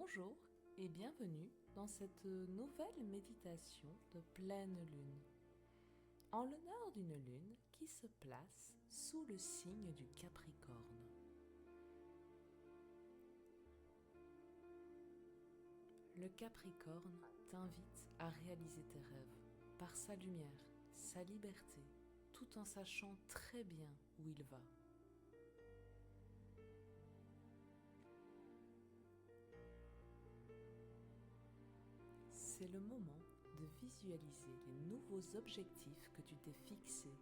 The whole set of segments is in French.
Bonjour et bienvenue dans cette nouvelle méditation de pleine lune, en l'honneur d'une lune qui se place sous le signe du Capricorne. Le Capricorne t'invite à réaliser tes rêves par sa lumière, sa liberté, tout en sachant très bien où il va. C'est le moment de visualiser les nouveaux objectifs que tu t'es fixés.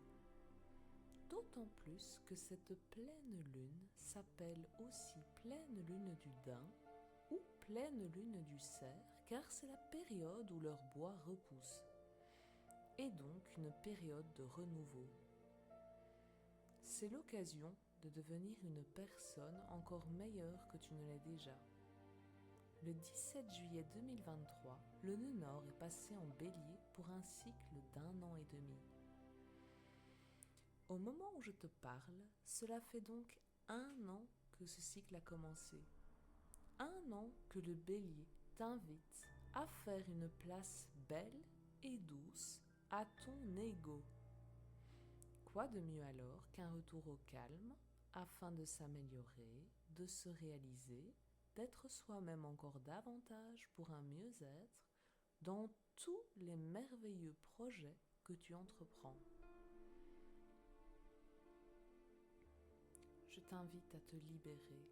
D'autant plus que cette pleine lune s'appelle aussi pleine lune du Daim ou pleine lune du Cerf, car c'est la période où leur bois repousse, et donc une période de renouveau. C'est l'occasion de devenir une personne encore meilleure que tu ne l'es déjà. Le 17 juillet 2023, le nœud nord est passé en bélier pour un cycle d'1 an et demi. Au moment où je te parle, cela fait donc 1 an que ce cycle a commencé. 1 an que le bélier t'invite à faire une place belle et douce à ton ego. Quoi de mieux alors qu'un retour au calme afin de s'améliorer, de se réaliser, d'être soi-même encore davantage pour un mieux-être dans tous les merveilleux projets que tu entreprends. Je t'invite à te libérer,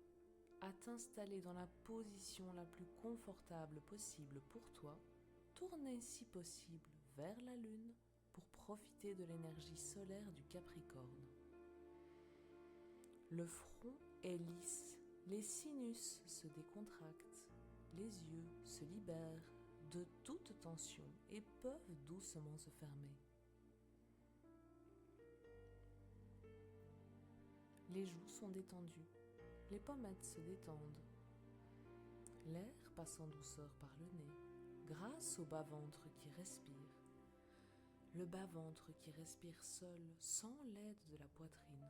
à t'installer dans la position la plus confortable possible pour toi, tourner si possible vers la lune pour profiter de l'énergie solaire du Capricorne. Le front est lisse, les sinus se décontractent, les yeux se libèrent de toute tension et peuvent doucement se fermer. Les joues sont détendues, les pommettes se détendent. L'air passe en douceur par le nez, grâce au bas-ventre qui respire. Le bas-ventre qui respire seul, sans l'aide de la poitrine.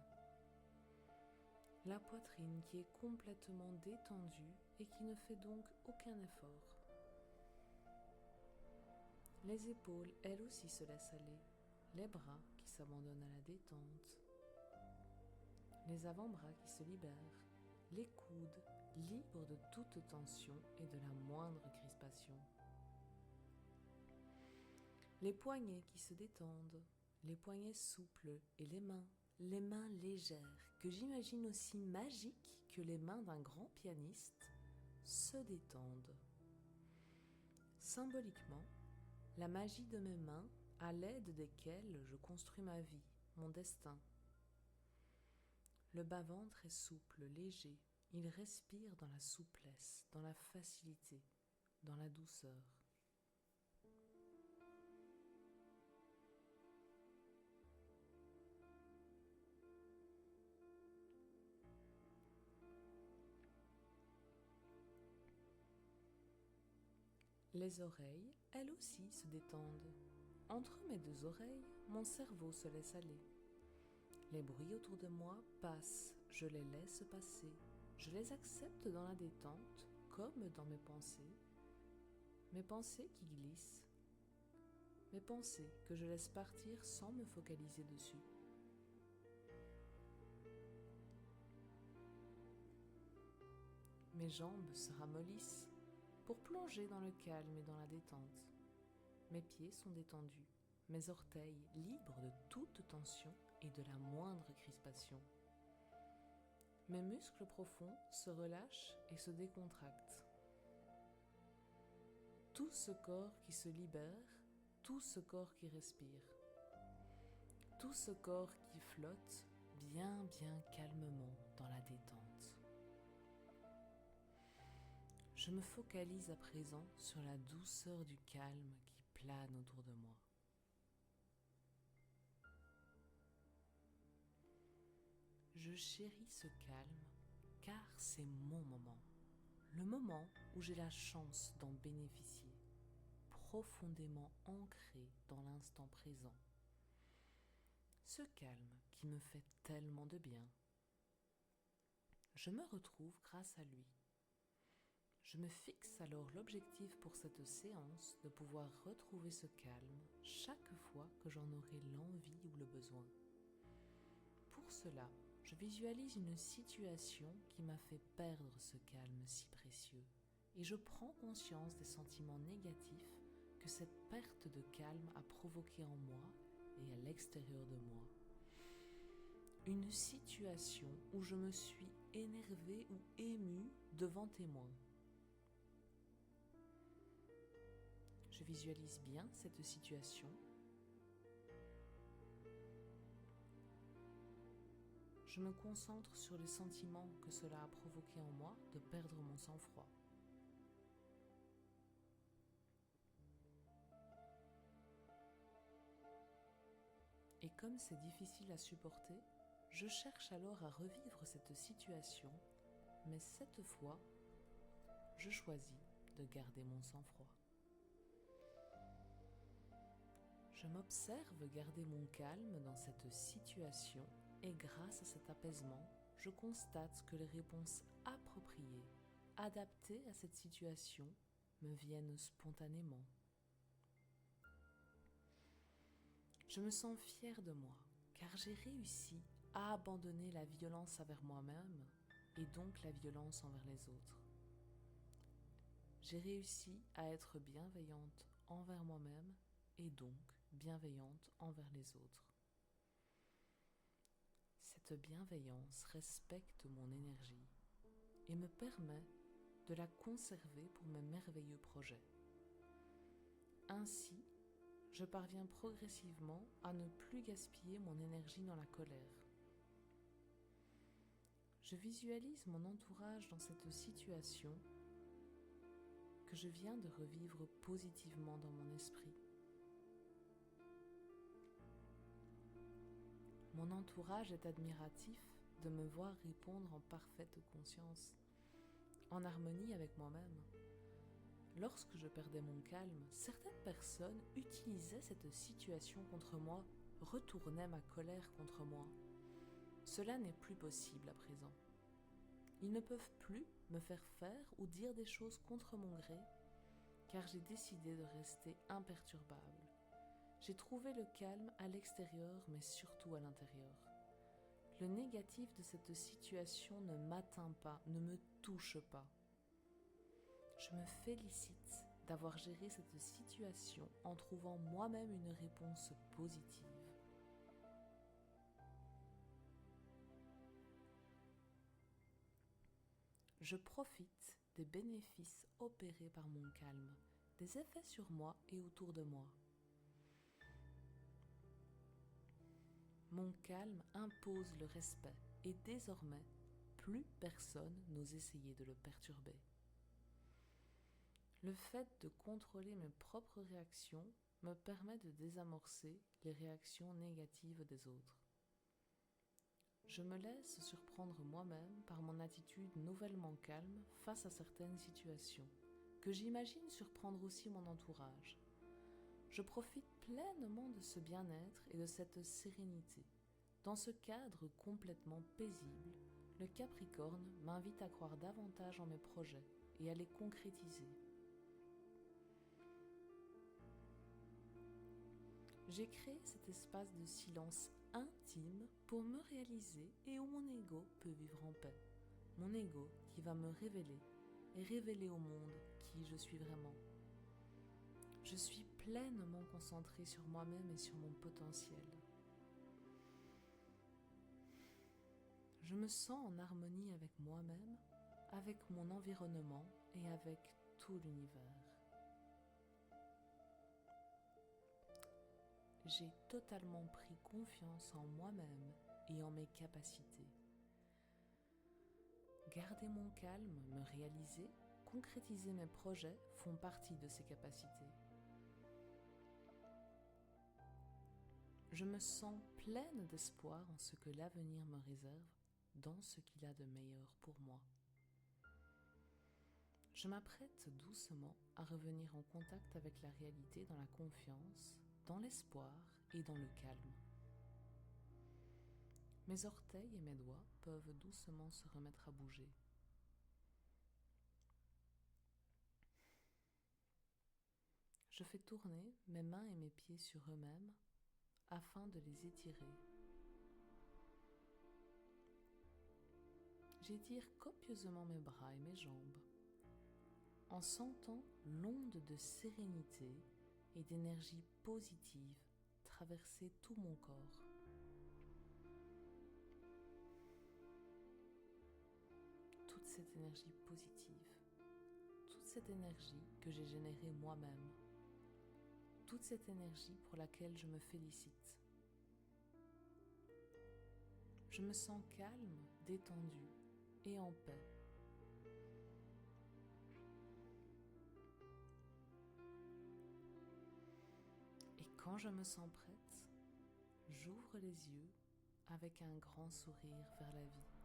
La poitrine qui est complètement détendue et qui ne fait donc aucun effort. Les épaules, elles aussi, se laissent aller. Les bras qui s'abandonnent à la détente. Les avant-bras qui se libèrent. Les coudes libres de toute tension et de la moindre crispation. Les poignets qui se détendent. Les poignets souples et les mains légères, que j'imagine aussi magiques que les mains d'un grand pianiste, se détendent. Symboliquement, la magie de mes mains, à l'aide desquelles je construis ma vie, mon destin. Le bas-ventre est souple, léger, il respire dans la souplesse, dans la facilité, dans la douceur. Les oreilles, elles aussi, se détendent. Entre mes deux oreilles, mon cerveau se laisse aller. Les bruits autour de moi passent, je les laisse passer. Je les accepte dans la détente, comme dans mes pensées qui glissent. Mes pensées que je laisse partir sans me focaliser dessus. Mes jambes se ramollissent pour plonger dans le calme et dans la détente. Mes pieds sont détendus, mes orteils libres de toute tension et de la moindre crispation. Mes muscles profonds se relâchent et se décontractent. Tout ce corps qui se libère, tout ce corps qui respire, tout ce corps qui flotte bien calmement dans la détente. Je me focalise à présent sur la douceur du calme qui plane autour de moi. Je chéris ce calme car c'est mon moment, le moment où j'ai la chance d'en bénéficier, profondément ancré dans l'instant présent. Ce calme qui me fait tellement de bien. Je me retrouve grâce à lui. Je me fixe alors l'objectif pour cette séance de pouvoir retrouver ce calme chaque fois que j'en aurai l'envie ou le besoin. Pour cela, je visualise une situation qui m'a fait perdre ce calme si précieux et je prends conscience des sentiments négatifs que cette perte de calme a provoqué en moi et à l'extérieur de moi. Une situation où je me suis énervé ou ému devant témoin. Je visualise bien cette situation. Je me concentre sur les sentiments que cela a provoqué en moi de perdre mon sang-froid. Et comme c'est difficile à supporter, je cherche alors à revivre cette situation, mais cette fois, je choisis de garder mon sang-froid. Je m'observe garder mon calme dans cette situation et grâce à cet apaisement, je constate que les réponses appropriées, adaptées à cette situation, me viennent spontanément. Je me sens fière de moi car j'ai réussi à abandonner la violence envers moi-même et donc la violence envers les autres. J'ai réussi à être bienveillante envers moi-même et donc bienveillante envers les autres. Cette bienveillance respecte mon énergie et me permet de la conserver pour mes merveilleux projets. Ainsi, je parviens progressivement à ne plus gaspiller mon énergie dans la colère. Je visualise mon entourage dans cette situation que je viens de revivre positivement dans mon esprit. Mon entourage est admiratif de me voir répondre en parfaite conscience, en harmonie avec moi-même. Lorsque je perdais mon calme, certaines personnes utilisaient cette situation contre moi, retournaient ma colère contre moi. Cela n'est plus possible à présent. Ils ne peuvent plus me faire faire ou dire des choses contre mon gré, car j'ai décidé de rester imperturbable. J'ai trouvé le calme à l'extérieur, mais surtout à l'intérieur. Le négatif de cette situation ne m'atteint pas, ne me touche pas. Je me félicite d'avoir géré cette situation en trouvant moi-même une réponse positive. Je profite des bénéfices opérés par mon calme, des effets sur moi et autour de moi. Mon calme impose le respect et désormais, plus personne n'ose essayer de le perturber. Le fait de contrôler mes propres réactions me permet de désamorcer les réactions négatives des autres. Je me laisse surprendre moi-même par mon attitude nouvellement calme face à certaines situations, que j'imagine surprendre aussi mon entourage. Je profite pleinement de ce bien-être et de cette sérénité. Dans ce cadre complètement paisible, le Capricorne m'invite à croire davantage en mes projets et à les concrétiser. J'ai créé cet espace de silence intime pour me réaliser et où mon ego peut vivre en paix. Mon ego qui va me révéler et révéler au monde qui je suis vraiment. Je suis pleinement concentrée sur moi-même et sur mon potentiel. Je me sens en harmonie avec moi-même, avec mon environnement et avec tout l'univers. J'ai totalement pris confiance en moi-même et en mes capacités. Garder mon calme, me réaliser, concrétiser mes projets font partie de ces capacités. Je me sens pleine d'espoir en ce que l'avenir me réserve, dans ce qu'il a de meilleur pour moi. Je m'apprête doucement à revenir en contact avec la réalité dans la confiance, dans l'espoir et dans le calme. Mes orteils et mes doigts peuvent doucement se remettre à bouger. je fais tourner mes mains et mes pieds sur eux-mêmes afin de les étirer. J'étire copieusement mes bras et mes jambes en sentant l'onde de sérénité et d'énergie positive traverser tout mon corps. Toute cette énergie positive, toute cette énergie que j'ai générée moi-même, toute cette énergie pour laquelle je me félicite. Je me sens calme, détendue et en paix. Et quand je me sens prête, j'ouvre les yeux avec un grand sourire vers la vie.